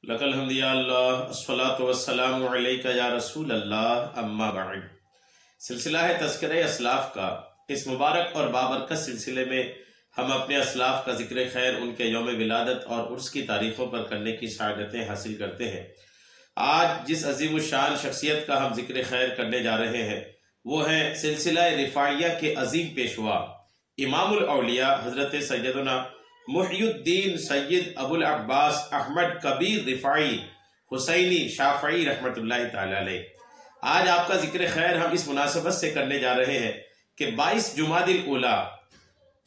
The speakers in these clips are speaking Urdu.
لک الحمد یا اللہ الصلاۃ والسلام علیک یا رسول اللہ اما بعد۔ سلسلہ ہے تذکرہ اسلاف کا۔ اس مبارک اور بابرکت سلسلے میں ہم اپنے اسلاف کا ذکر خیر، ان کے یوم ولادت اور عرس کی تاریخوں پر کرنے کی سعادتیں حاصل کرتے ہیں۔ آج جس عظیم الشان شخصیت کا ہم ذکر خیر کرنے جا رہے ہیں وہ ہے سلسلہ رفاعیہ کے عظیم پیشوا امام الاولیاء حضرت سیدنا محی الدین سید ابو العباس احمد کبیر رفاعی حسینی شافعی رحمۃ اللہ تعالی علیہ۔ آج آپ کا ذکر خیر ہم اس مناسبت سے کرنے جا رہے ہیں کہ 22 جمادی الاولیٰ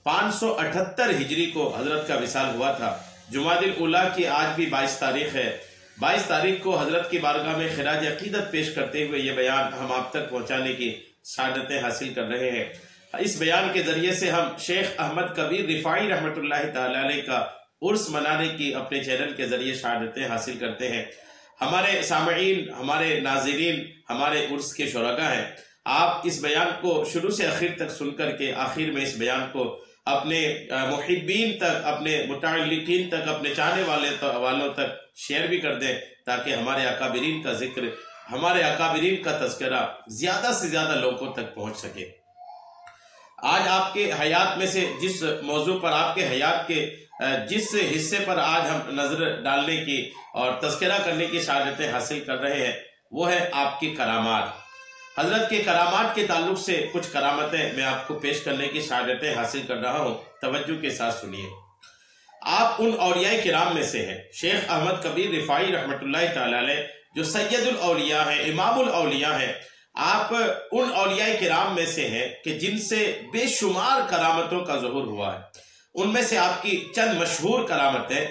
578 ہجری کو حضرت کا وصال ہوا تھا۔ جمادی الاولیٰ کی آج بھی 22 تاریخ ہے۔ 22 تاریخ کو حضرت کی بارگاہ میں خراج عقیدت پیش کرتے ہوئے یہ بیان ہم آپ تک پہنچانے کی سعادتیں حاصل کر رہے ہیں۔ اس بیان کے ذریعے سے ہم شیخ احمد کبیر رفاعی رحمۃ اللہ تعالی علیہ کا عرس منانے کی اپنے چینل کے ذریعے سعادتیں حاصل کرتے ہیں۔ ہمارے سامعین، ہمارے ناظرین، ہمارے عرس کے شرکاء ہیں۔ آپ اس بیان کو شروع سے آخر تک سن کر کے آخر میں اس بیان کو اپنے محبین تک، اپنے متعلقین تک، اپنے چاہنے والوں تک شیئر بھی کر دیں تاکہ ہمارے اکابرین کا ذکر، ہمارے اکابرین کا تذکرہ زیادہ سے زیادہ لوگوں تک پہنچ سکے۔ آج آپ کے حیات میں سے جس موضوع پر، آپ کے حیات کے جس حصے پر آج ہم نظر ڈالنے کی اور تذکرہ کرنے کی سعادتیں حاصل کر رہے ہیں وہ ہے آپ کی کرامات۔ حضرت کے کرامات کے تعلق سے کچھ کرامتیں میں آپ کو پیش کرنے کی سعادتیں حاصل کر رہا ہوں، توجہ کے ساتھ سنیے۔ آپ ان اولیاء کرام میں سے ہیں، شیخ احمد کبیر رفاعی رحمۃ اللہ تعالی علیہ جو سید الاولیاء ہیں، امام الاولیاء ہیں۔ آپ ان اولیاء کرام میں سے ہیں کہ جن سے بے شمار کرامتوں کا ظہور ہوا ہے۔ ان میں سے آپ کی چند مشہور کرامتیں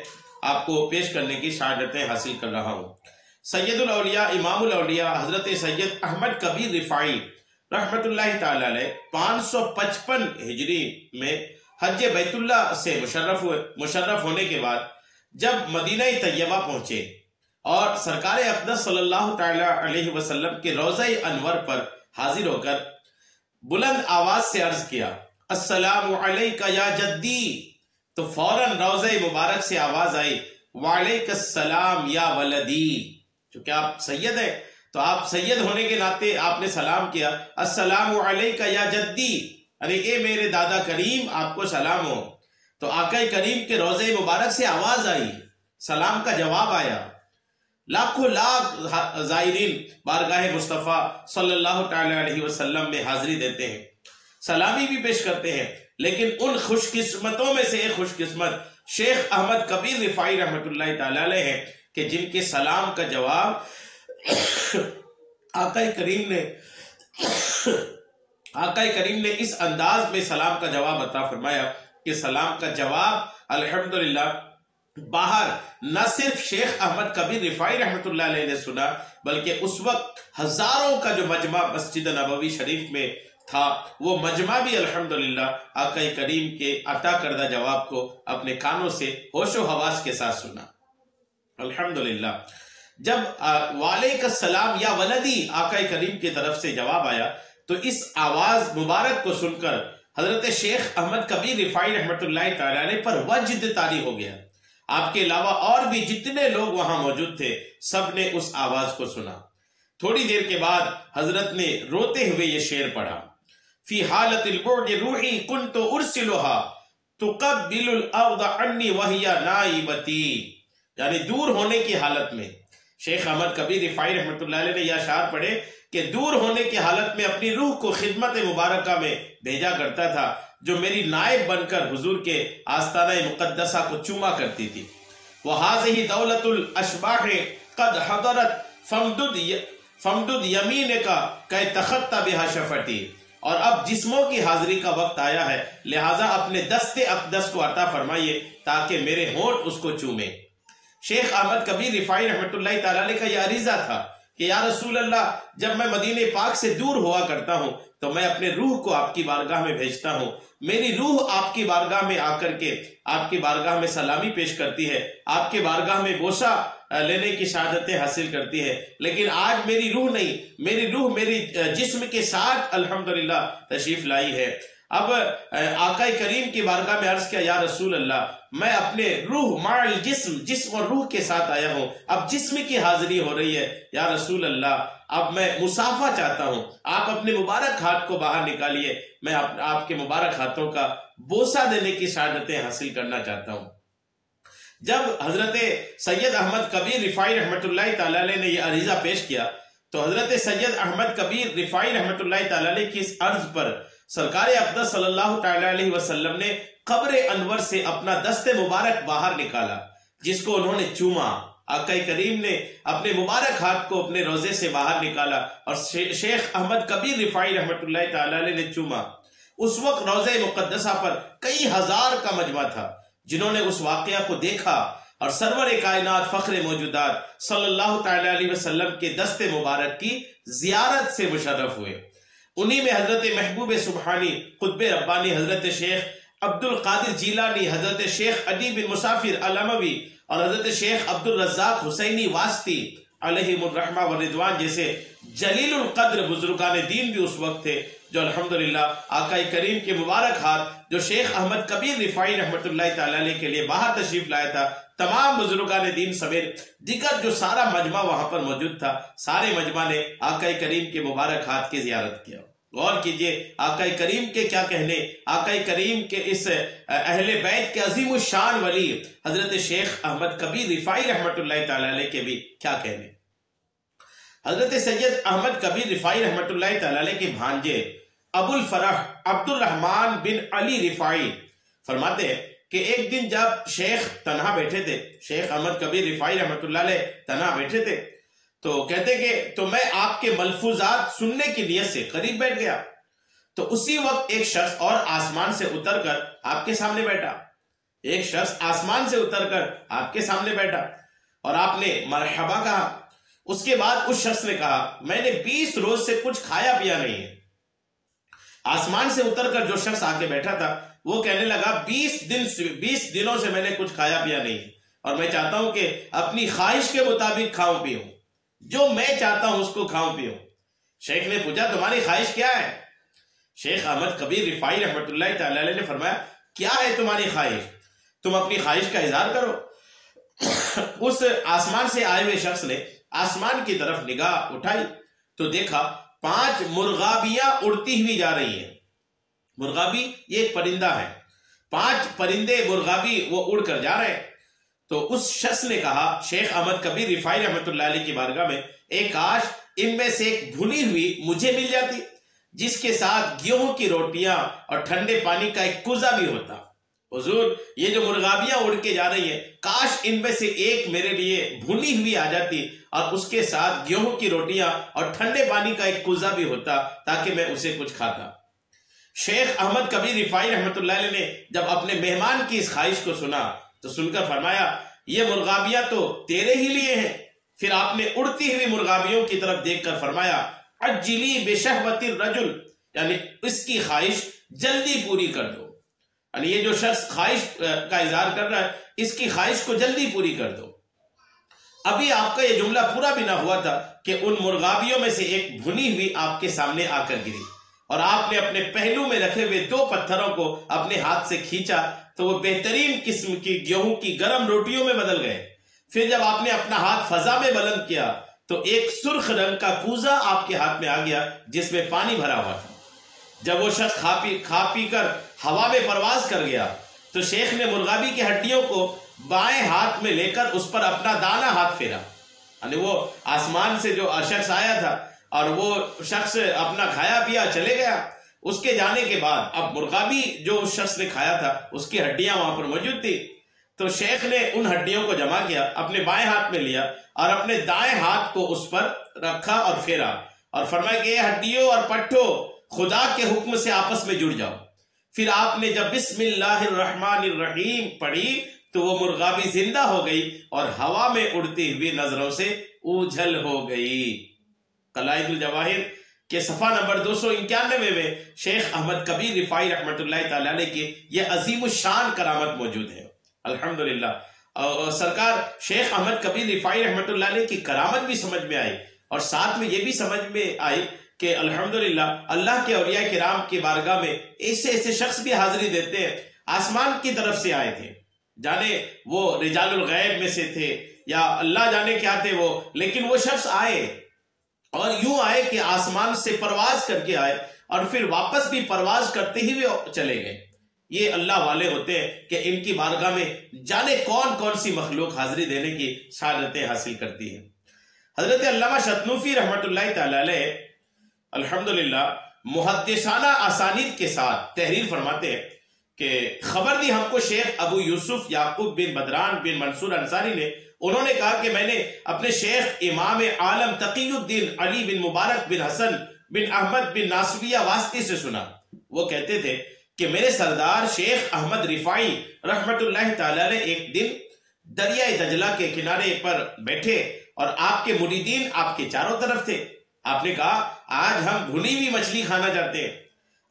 آپ کو پیش کرنے کی سعادتیں حاصل کر رہا ہوں۔ سید الاولیاء امام الاولیاء حضرت سید احمد کبیر رفاعی رحمۃ اللہ تعالی علیہ 555 ہجری میں حج بیت اللہ سے مشرف ہونے کے بعد جب مدینہ طیبہ پہنچے اور سرکار اقدس صلی اللہ تعالی علیہ وسلم کے روضہ انور پر حاضر ہو کر بلند آواز سے عرض کیا السلام علیکہ یا جدی، تو فوراً روضہ مبارک سے آواز آئی وعلیک السلام یا ولدی۔ چونکہ آپ سید ہیں تو آپ سید ہونے کے ناطے آپ نے سلام کیا السلام علیکہ یا جدی، یعنی اے میرے دادا کریم آپ کو سلام ہو۔ تو آقا کریم کے روضہ مبارک سے آواز آئی، سلام کا جواب آیا۔ لاکھوں لاکھ زائرین بارگاہ مصطفیٰ صلی اللہ تعالی علیہ وسلم میں حاضری دیتے ہیں، سلامی بھی پیش کرتے ہیں، لیکن ان خوش قسمتوں میں سے ایک خوش قسمت شیخ احمد کبیر رفاعی رحمۃ اللہ تعالی علیہ ہیں کہ جن کے سلام کا جواب آقا کریم نے اس انداز میں سلام کا جواب عطا فرمایا کہ سلام کا جواب الحمدللہ باہر نہ صرف شیخ احمد کبیر رفاعی رحمۃ اللہ علیہ نے سنا، بلکہ اس وقت ہزاروں کا جو مجمع مسجد نبوی شریف میں تھا وہ مجمع بھی الحمدللہ آقا کریم کے عطا کردہ جواب کو اپنے کانوں سے ہوش و حواس کے ساتھ سنا۔ الحمدللہ جب وعلیک السلام یا ولدی آقا کریم کی طرف سے جواب آیا تو اس آواز مبارک کو سن کر حضرت شیخ احمد کبیر رفاعی رحمۃ اللہ تعالی علیہ پر وجد طاری ہو گیا۔ آپ کے علاوہ اور بھی جتنے لوگ وہاں موجود تھے سب نے اس آواز کو سنا۔ تھوڑی دیر کے بعد حضرت نے روتے ہوئے یہ شعر پڑھا فی حالت البعد روحی کنت ارسلها تقبل الارض عنی وہی نائبتی، یعنی دور ہونے کی حالت میں شیخ احمد کبیر رفاعی رحمۃ اللہ علیہ نے یہ اشعار پڑھے کہ دور ہونے کی حالت میں اپنی روح کو خدمت مبارکہ میں بھیجا کرتا تھا جو میری نائب بن کر حضور کے آستانہ مقدسہ کو چوما کرتی تھی۔ وَهَذِهِ دَوْلَةُ الْأَشْبَاحِ قَدْ حَضَرَتْ فَمْدُدْ يَمِينِكَ كَيْ تَخَطَّ بِهَا شَفَتِي، اور اب جسموں کی حاضری کا وقت آیا ہے، لہٰذا اپنے دست اقدس کو عطا فرمائیے تاکہ میرے ہونٹ اس کو چومیں۔ شیخ احمد کبیر رفاعی رحمۃ اللہ تعالی علیہ کا یہ عریضہ تھا کہ یا رسول اللہ جب میں مدینہ پاک سے دور ہوا کرتا ہوں تو میں اپنے روح کو آپ کی بارگاہ میں بھیجتا ہوں، میری روح آپ کی بارگاہ میں آ کر کے آپ کی بارگاہ میں سلامی پیش کرتی ہے، آپ کی بارگاہ میں بوسہ لینے کی سعادتیں حاصل کرتی ہے، لیکن آج میری روح نہیں، میری روح میری جسم کے ساتھ الحمدللہ تشریف لائی ہے۔ اب آقا کریم کی بارگاہ میں عرض کیا یا رسول اللہ میں اپنے روح مع الجسم، جسم اور روح کے ساتھ آیا ہوں، اب جسم کی حاضری ہو رہی ہے یا رسول اللہ، اب میں مصافحہ چاہتا ہوں، آپ اپنے مبارک ہاتھ کو باہر نکالیے، میں آپ کے مبارک ہاتھوں کا بوسہ دینے کی سعادتیں حاصل کرنا چاہتا ہوں۔ جب حضرت سید احمد کبیر رفاعی رحمۃ اللہ تعالی علیہ نے یہ عریضہ پیش کیا تو حضرت سید احمد کبیر رفاعی رحمۃ اللہ تعالی علیہ کی اس عرض پر سرکار اقدس صلی اللہ تعالی علیہ وسلم نے قبر انور سے اپنا دست مبارک باہر نکالا، جس کو انہوں نے چوما۔ آقا کریم نے اپنے مبارک ہاتھ کو اپنے روزے سے باہر نکالا اور شیخ احمد کبیر رفاعی رحمۃ اللہ تعالی علیہ نے چوما۔ اس وقت روزہ مقدسہ پر کئی ہزار کا مجمع تھا جنہوں نے اس واقعہ کو دیکھا اور سرور کائنات فخر موجودات صلی اللہ تعالی علیہ وسلم کے دست مبارک کی زیارت سے مشرف ہوئے۔ انہی میں حضرت محبوب سبحانی قطب ربانی حضرت شیخ عبد القادر جیلانی، حضرت شیخ عدی بن مسافر علموی اور حضرت شیخ عبد الرزاق حسینی واسطی علیہم الرحمہ والرضوان جیسے جلیل القدر بزرگان دین بھی اس وقت تھے، جو الحمدللہ آقا کریم کے مبارک ہاتھ جو شیخ احمد کبیر رفاعی رحمۃ اللہ تعالی علیہ کے لیے باہر تشریف لایا تھا، تمام بزرگان دین سمیت دیگر جو سارا مجمع وہاں پر موجود تھا، سارے مجمع نے آقا کریم کے مبارک ہاتھ کی زیارت کیا۔ غور کیجئے آقا کریم کے کیا کہنے، آقا کریم کے اس اہل بیت کے عظیم الشان ولی حضرت شیخ احمد کبیر رفاعی رحمۃ اللہ تعالی علیہ کے بھی کیا کہنے۔ حضرت سید احمد کبیر رفاعی رحمۃ اللہ تعالی علیہ کے بھانجے ابو الفرح عبد الرحمن بن علی رفاعی فرماتے ہیں کہ ایک دن جب شیخ تنہا بیٹھے تھے، شیخ احمد کبیر رفاعی رحمۃ اللہ علیہ تنہا بیٹھے تھے، تو کہتے کہ تو میں آپ کے ملفوظات سننے کی نیت سے قریب بیٹھ گیا، تو اسی وقت ایک شخص اور آسمان سے اتر کر آپ کے سامنے بیٹھا، ایک شخص آسمان سے اتر کر آپ کے سامنے بیٹھا اور آپ نے مرحبا کہا۔ اس کے بعد اس شخص نے کہا میں نے 20 روز سے کچھ کھایا پیا نہیں ہے۔ آسمان سے اتر کر جو شخص آ کے بیٹھا تھا وہ کہنے لگا 20 دنوں سے میں نے کچھ کھایا پیا نہیں ہے اور میں چاہتا ہوں کہ اپنی خواہش کے مطابق کھاؤں پیوں، جو میں چاہتا ہوں اس کو کھاؤں پیوں۔ شیخ نے پوچھا تمہاری خواہش کیا ہے؟ شیخ احمد کبیر رفاعی رحمۃ اللہ تعالی علیہ نے فرمایا کیا ہے تمہاری خواہش، تم اپنی خواہش کا اظہار کرو۔ اس آسمان سے آئے ہوئے شخص نے آسمان کی طرف نگاہ اٹھائی تو دیکھا 5 مرغابیاں اڑتی ہوئی جا رہی ہیں۔ مرغابی یہ ایک پرندہ ہے، 5 پرندے مرغابی وہ اڑ کر جا رہے ہیں۔ تو اس شخص نے کہا شیخ احمد کبیر رفاعی رحمۃ اللہ علیہ کی بارگاہ میں ایک کاش ان میں سے ایک بھنی ہوئی مجھے مل جاتی جس کے ساتھ گیہوں کی روٹیاں اور ٹھنڈے پانی کا ایک کوزہ بھی ہوتا۔ حضور یہ جو مرغابیاں اڑ کے جا رہی ہیں کاش ان میں سے ایک میرے لیے بھنی ہوئی آ جاتی اور اس کے ساتھ گیہوں کی روٹیاں اور ٹھنڈے پانی کا ایک کوزہ بھی ہوتا تاکہ میں اسے کچھ کھاتا۔ شیخ احمد کبیر رفاعی رحمۃ اللہ علیہ نے جب اپنے مہمان کی اس خواہش کو سنا تو سن کر فرمایا یہ مرغابیاں تو تیرے ہی لیے ہیں۔ پھر آپ نے اڑتی ہوئی مرغابیوں کی طرف دیکھ کر فرمایا عجلی بشہوت الرجل، یعنی اس کی خواہش جلدی پوری کر دو، یعنی یہ جو شخص خواہش کا اظہار کر رہا ہے اس کی خواہش کو جلدی پوری کر دو۔ ابھی آپ کا یہ جملہ پورا بھی نہ ہوا تھا کہ ان مرغابیوں میں سے ایک بھنی ہوئی آپ کے سامنے آ کر گری اور آپ نے اپنے پہلو میں رکھے ہوئے 2 پتھروں کو اپنے ہاتھ سے کھینچا تو وہ بہترین قسم کی گیہوں کی گرم روٹیوں میں بدل گئے۔ پھر جب آپ نے اپنا ہاتھ فضا میں بلند کیا تو ایک سرخ رنگ کا کوزہ آپ کے ہاتھ میں آ گیا جس میں پانی بھرا ہوا تھا۔ جب وہ شخص کھا پی کر ہوا میں پرواز کر گیا تو شیخ نے مرغابی کی ہڈیوں کو بائیں ہاتھ میں لے کر اس پر اپنا دانا ہاتھ پھیرا، یعنی وہ آسمان سے جو شخص آیا تھا اور وہ شخص اپنا کھایا پیا چلے گیا، اس کے جانے کے بعد اب مرغابی جو اس شخص نے کھایا تھا اس کی ہڈیاں وہاں پر موجود تھی۔ تو شیخ نے ان ہڈیوں کو جمع کیا، اپنے بائیں ہاتھ میں لیا اور اپنے دائیں ہاتھ کو اس پر رکھا اور پھیرا اور فرمایا کہ یہ ہڈیوں اور پٹھوں خدا کے حکم سے آپس میں جڑ جاؤ۔ پھر آپ نے جب بسم اللہ الرحمن الرحیم پڑھی تو وہ مرغابی زندہ ہو گئی اور ہوا میں اڑتی ہوئی نظروں سے اوجھل ہو گئی۔ قلائد الجواہر کے صفحہ نمبر 291 میں شیخ احمد کبیر رفاعی رحمۃ اللہ تعالی علیہ کی یہ عظیم الشان کرامت موجود ہے۔ الحمدللہ سرکار شیخ احمد کبیر رفاعی رحمۃ اللہ علیہ کی کرامت بھی سمجھ میں آئی اور ساتھ میں یہ بھی سمجھ میں آئی کہ الحمدللہ اللہ کے اولیاء کرام کی بارگاہ میں ایسے ایسے شخص بھی حاضری دیتے ہیں، آسمان کی طرف سے آئے تھے، جانے وہ رجال الغیب میں سے تھے یا اللہ جانے کیا تھے وہ، لیکن وہ شخص آئے اور یوں آئے کہ آسمان سے پرواز کر کے آئے اور پھر واپس بھی پرواز کرتے ہی وہ چلے گئے۔ یہ اللہ والے ہوتے ہیں کہ ان کی بارگاہ میں جانے کون کون سی مخلوق حاضری دینے کی سعادتیں حاصل کرتی ہے۔ حضرت علامہ شتنوفی رحمۃ اللہ تعالی علیہ الحمدللہ محدثانہ اسانید کے ساتھ تحریر فرماتے ہیں کہ خبر دی ہم کو شیخ ابو یوسف یعقوب بن بدران بن منصور انصاری نے، انہوں نے کہا کہ میں نے اپنے شیخ امام عالم تقی الدین علی بن مبارک بن حسن بن احمد بن ناصبیہ واسطی سے سنا، وہ کہتے تھے کہ میرے سردار شیخ احمد رفاعی رحمت اللہ تعالی علیہ ایک دن دریائے دجلہ کے کنارے پر بیٹھے اور آپ کے مریدین آپ کے چاروں طرف تھے۔ آپ نے کہا آج ہم بھنی ہوئی مچھلی کھانا چاہتے ہیں۔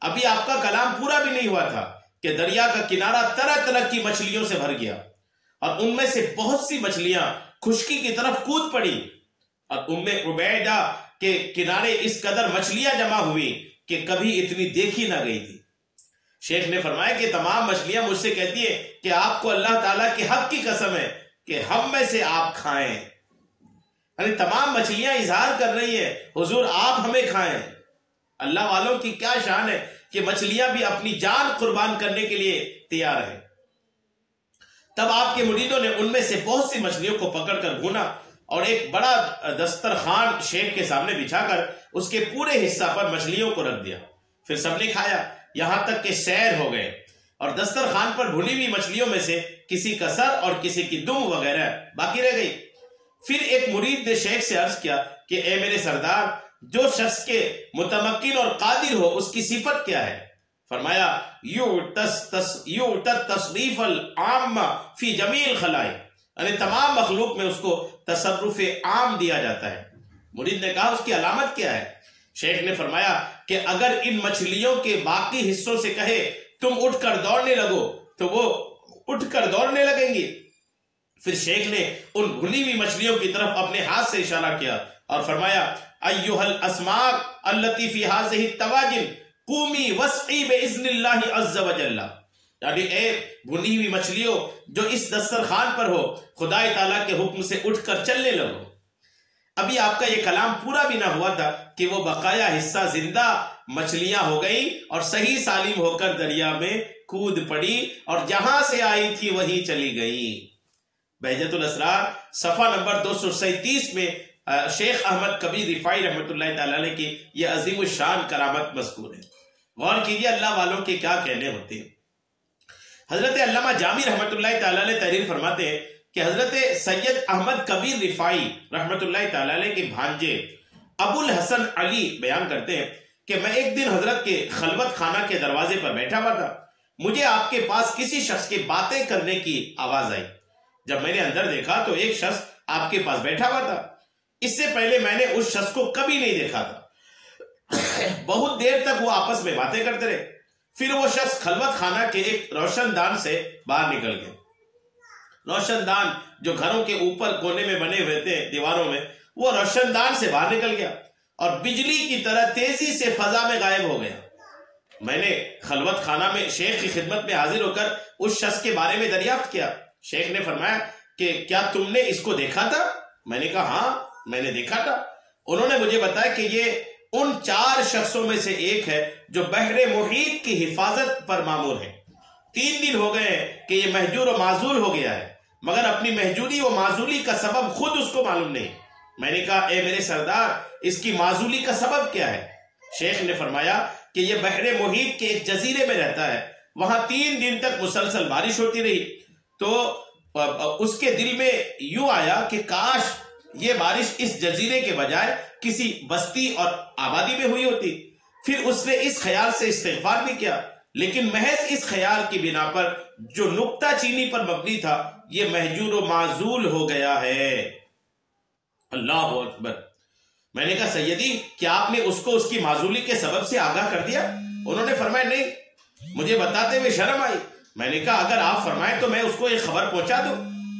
ابھی آپ کا کلام پورا بھی نہیں ہوا تھا کہ دریا کا کنارہ طرح طرح کی مچھلیوں سے بھر گیا اور ان میں سے بہت سی مچھلیاں خشکی کی طرف کود پڑی اور ام عبیدہ کے کنارے اس قدر مچھلیاں جمع ہوئی کہ کبھی اتنی دیکھی نہ گئی تھی۔ شیخ نے فرمایا کہ تمام مچھلیاں مجھ سے کہتی ہیں کہ آپ کو اللہ تعالیٰ کے حق کی قسم ہے کہ ہم میں سے آپ کھائیں، یعنی تمام مچھلیاں اظہار کر رہی ہیں حضور آپ ہمیں کھائیں۔ اللہ والوں کی کیا شان ہے کہ مچھلیاں بھی اپنی جان قربان کرنے کے لیے تیار ہیں۔ تب آپ کے مریدوں نے ان میں سے بہت سی مچھلیوں کو پکڑ کر بھونا اور ایک بڑا دسترخوان شیخ کے سامنے بچھا کر اس کے پورے حصہ پر مچھلیوں کو رکھ دیا، پھر سب نے کھایا یہاں تک کہ سیر ہو گئے اور دسترخوان پر بھنی ہوئی مچھلیوں میں سے کسی کا سر اور کسی کی دم وغیرہ باقی رہ گئی۔ پھر ایک مرید نے شیخ سے عرض کیا کہ اے میرے سردار، جو شخص کے متمکن اور قادر ہو اس کی صفت کیا ہے؟ فرمایا یعطی تصریف العام فی جمیع الخلائق، یعنی تمام مخلوق میں اس کو تصرف عام دیا جاتا ہے۔ مرید نے کہا اس کی علامت کیا ہے؟ شیخ نے فرمایا کہ اگر ان مچھلیوں کے باقی حصوں سے کہے تم اٹھ کر دوڑنے لگو تو وہ اٹھ کر دوڑنے لگیں گی۔ پھر شیخ نے ان بھنی ہوئی مچھلیوں کی طرف اپنے ہاتھ سے اشارہ کیا اور فرمایا ایھا الاسماک التی فی ھذہ التواجن قومی وسعی باذن اللہ عز وجل، یعنی اے بھنی ہوئی مچھلیوں جو اس دسترخوان پر ہو، خدا تعالیٰ کے حکم سے اٹھ کر چلنے لگو۔ ابھی آپ کا یہ کلام پورا بھی نہ ہوا تھا کہ وہ بقایا حصہ زندہ مچھلیاں ہو گئی اور صحیح سالم ہو کر دریا میں کود پڑی اور جہاں سے آئی تھی وہی چلی گئی۔ بہجت الاسرار صفحہ نمبر 237 میں شیخ احمد کبیر رفاعی رحمۃ اللہ تعالی علیہ کی یہ عظیم الشان کرامت مذکور ہے۔ غور کیجئے اللہ والوں کے کیا کہنے ہوتے ہیں۔ حضرت علامہ جامی رحمۃ اللہ تعالی علیہ تحریر فرماتے ہیں کہ حضرت سید احمد کبیر رفاعی رحمۃ اللہ تعالی علیہ کے بھانجے ابو الحسن علی بیان کرتے ہیں کہ میں ایک دن حضرت کے خلوت خانہ کے دروازے پر بیٹھا ہوا تھا، مجھے آپ کے پاس کسی شخص کی باتیں کرنے کی آواز آئی۔ جب میں نے اندر دیکھا تو ایک شخص آپ کے پاس بیٹھا ہوا تھا، اس سے پہلے میں نے اس شخص کو کبھی نہیں دیکھا تھا۔ بہت دیر تک وہ آپس میں باتیں کرتے رہے، پھر وہ شخص خلوت خانہ کے ایک روشن دان سے باہر نکل گیا۔ روشن دان جو گھروں کے اوپر کونے میں بنے ہوئے تھے دیواروں میں، وہ روشن دان سے باہر نکل گیا اور بجلی کی طرح تیزی سے فضا میں غائب ہو گیا۔ میں نے خلوت خانہ میں شیخ کی خدمت میں حاضر ہو کر اس شخص کے بارے میں دریافت کیا۔ شیخ نے فرمایا کہ کیا تم نے اس کو دیکھا تھا؟ میں نے کہا ہاں میں نے دیکھا تھا۔ انہوں نے مجھے بتایا کہ یہ ان 4 شخصوں میں سے ایک ہے جو بحر محیط کی حفاظت پر مامور ہے۔ 3 دن ہو گئے ہیں کہ یہ مہجور و معزول ہو گیا ہے، مگر اپنی مہجوری و معزولی کا سبب خود اس کو معلوم نہیں۔ میں نے کہا اے میرے سردار، اس کی معزولی کا سبب کیا ہے؟ شیخ نے فرمایا کہ یہ بحر محیط کے ایک جزیرے میں رہتا ہے، وہاں 3 دن تک مسلسل بارش ہوتی رہی تو اس کے دل میں یوں آیا کہ کاش یہ بارش اس جزیرے کے بجائے کسی بستی اور آبادی میں ہوئی ہوتی۔ پھر اس نے اس خیال سے استغفار بھی کیا، لیکن محض اس خیال کی بنا پر جو نکتہ چینی پر مبنی تھا یہ مہجور و معزول ہو گیا ہے۔ اللہ اکبر۔ میں نے کہا سیدی کیا آپ نے اس کو اس کی معزولی کے سبب سے آگاہ کر دیا؟ انہوں نے فرمایا نہیں، مجھے بتاتے ہوئے شرم آئی۔ میں نے کہا اگر آپ فرمائیں تو میں اس کو ایک خبر پہنچا دوں۔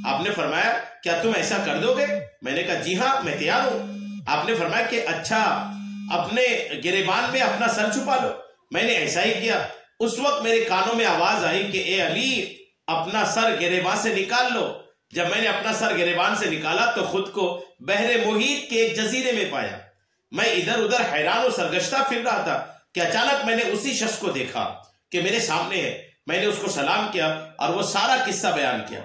آپ نے فرمایا کیا تم ایسا کر دو گے؟ میں نے کہا جی ہاں میں تیار ہوں۔ آپ نے فرمایا کہ اچھا اپنے گریبان میں اپنا سر چھپا لو۔ میں نے ایسا ہی کیا۔ اس وقت میرے کانوں میں آواز آئی کہ اے علی اپنا سر گریبان سے نکال لو۔ جب میں نے اپنا سر گریبان سے نکالا تو خود کو بحر محیط کے ایک جزیرے میں پایا۔ میں ادھر ادھر حیران و سرگشتہ پھر رہا تھا کہ اچانک میں نے اسی شخص کو دیکھا کہ میرے سامنے ہے۔ میں نے اس کو سلام کیا اور وہ سارا قصہ بیان کیا۔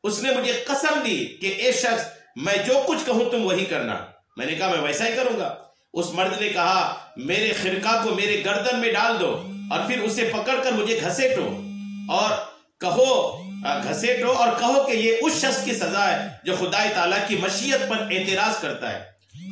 اس نے مجھے قسم دی کہ اے شخص میں جو کچھ کہوں تم وہی کرنا۔ میں نے کہا میں ویسا ہی کروں گا۔ اس مرد نے کہا میرے خرقہ کو میرے گردن میں ڈال دو اور پھر اسے پکڑ کر مجھے گھسیٹو اور کہو کہ یہ اس شخص کی سزا ہے جو خدا تعالیٰ کی مشیت پر اعتراض کرتا ہے۔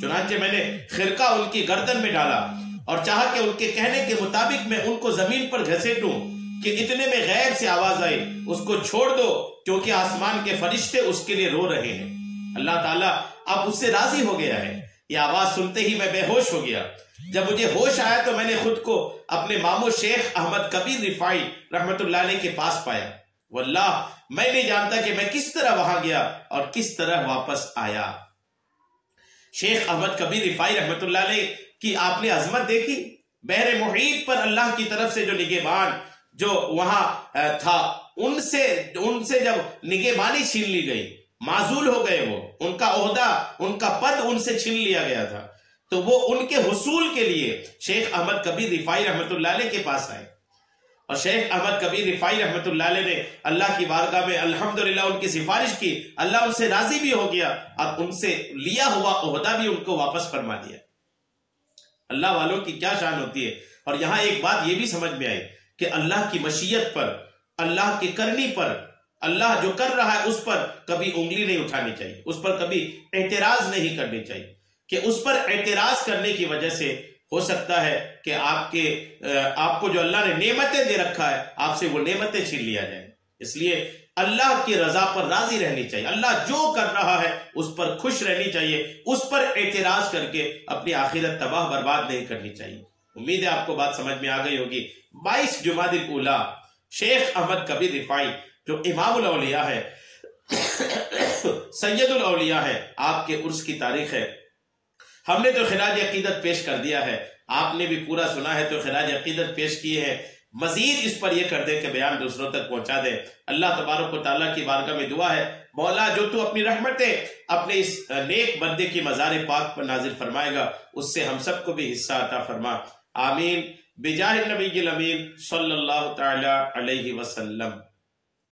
چنانچہ میں نے خرقہ ان کی گردن میں ڈالا اور چاہا کہ ان کے کہنے کے مطابق میں ان کو زمین پر گھسیٹوں کہ اتنے میں غیب سے آواز آئی اس کو چھوڑ دو کیونکہ آسمان کے فرشتے اس کے لیے رو رہے ہیں۔ اللہ تعالیٰ اب اس سے راضی ہو گیا ہے۔ یہ آواز سنتے ہی میں بے ہوش ہو گیا۔ جب مجھے ہوش آیا تو میں نے خود کو اپنے ماموں شیخ احمد کبیر رفاعی رحمت اللہ علیہ کے پاس پایا۔ واللہ میں نہیں جانتا کہ میں کس طرح وہاں گیا اور کس طرح واپس آیا۔ شیخ احمد کبیر رفاعی رحمت اللہ علیہ کی آپ نے عظمت دیکھی؟ بحر محیط پر اللہ کی طرف سے جو نگہبان جو وہاں تھا ان سے جب نگہبانی چھین لی گئی، معزول ہو گئے، وہ ان کا عہدہ ان کا پد ان سے چھین لیا گیا تھا، تو وہ ان کے حصول کے لیے شیخ احمد کبیر رفاعی رحمت اللہ علیہ کے پاس آئے۔ اور شیخ احمد کبیر رفاعی رحمت اللہ علیہ نے اللہ کی بارگاہ میں الحمدللہ ان کی سفارش کی۔ اللہ ان سے راضی بھی ہو گیا اور ان سے لیا ہوا عہدہ بھی ان کو واپس فرما دیا۔ اللہ والوں کی کیا شان ہوتی ہے۔ اور یہاں ایک بات یہ بھی سمجھ میں آئی کہ اللہ کی مشیت پر، اللہ کی کرنی پر، اللہ جو کر رہا ہے اس پر کبھی انگلی نہیں اٹھانی چاہیے، اس پر کبھی اعتراض نہیں کرنی چاہیے، کہ اس پر اعتراض کرنے کی وجہ سے ہو سکتا ہے کہ آپ کو جو اللہ نے نعمتیں دے رکھا ہے آپ سے وہ نعمتیں چھین لیا جائیں۔ اس لیے اللہ کی رضا پر راضی رہنی چاہیے، اللہ جو کر رہا ہے اس پر خوش رہنی چاہیے، اس پر اعتراض کر کے اپنی آخرت تباہ برباد نہیں کرنی چاہیے۔ امید ہے آپ کو بات سمجھ میں آ گئی ہوگی۔ 22 جمادی الاولیٰ شیخ احمد کبیر رفاعی جو امام الاولیاء ہے، سید الاولیاء ہے، آپ کے عرس کی تاریخ ہے۔ ہم نے تو خراج عقیدت پیش کر دیا ہے، آپ نے بھی پورا سنا ہے تو خراج عقیدت پیش کیے ہیں۔ مزید اس پر یہ کر دیں کہ بیان دوسروں تک پہنچا دیں۔ اللہ تبارک و تعالیٰ کی بارگاہ میں دعا ہے مولا جو تو اپنی رحمتیں اپنے اس نیک بندے کی مزار پاک پر نازل فرمائے گا اس سے ہم سب کو بھی حصہ عطا فرما، آمین بجاہ النبی الامین صلی اللہ تعالی علیہ وسلم۔